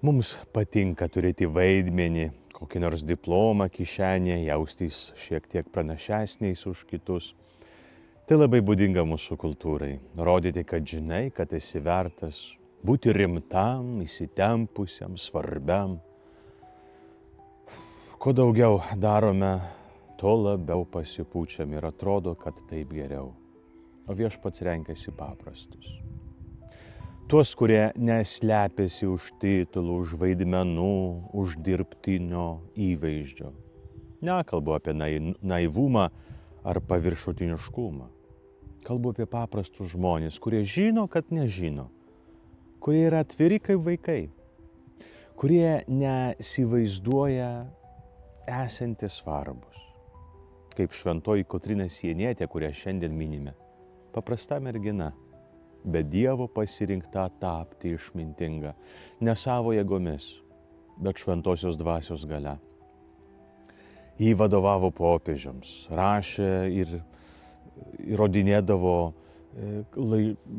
Mums patinka turėti vaidmenį, kokį nors diplomą kišenėje, jaustis šiek tiek pranašesniais už kitus. Tai labai būdinga mūsų kultūrai. Rodyti, kad žinai, kad esi vertas būti rimtam, įsitempusiam, svarbiam. Kuo daugiau darome, tuo labiau pasipūčiam ir atrodo, kad taip geriau. O viešpats renkasi paprastus. Tuos, kurie neslepiasi už titulų, už vaidmenų, už dirbtinio įvaizdžio. Nekalbu apie naivumą ar paviršutiniškumą. Kalbu apie paprastus žmonės, kurie žino, kad nežino. Kurie yra atviri kaip vaikai. Kurie nesivaizduoja esantis svarbus. Kaip šventoji Kotryna Sienietė, kurią šiandien minime. Paprasta mergina. Bet Dievo pasirinkta tapti išmintinga, ne savo jėgomis, bet šventosios dvasios galia. Ji vadovavo popiežiams, rašė ir įrodinėdavo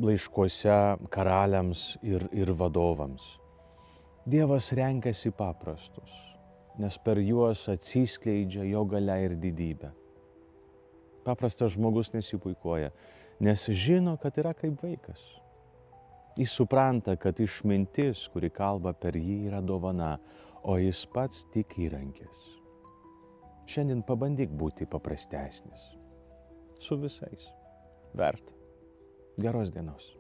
laiškuose karaliams ir vadovams. Dievas renkasi paprastus, nes per juos atsiskleidžia jo galia ir didybė. Paprastas žmogus nesipuikuoja, nes žino, kad yra kaip vaikas. Jis supranta, kad išmintis, kuri kalba per jį, yra dovana, o jis pats tik įrankis. Šiandien pabandyk būti paprastesnis. Su visais. Verta. Geros dienos.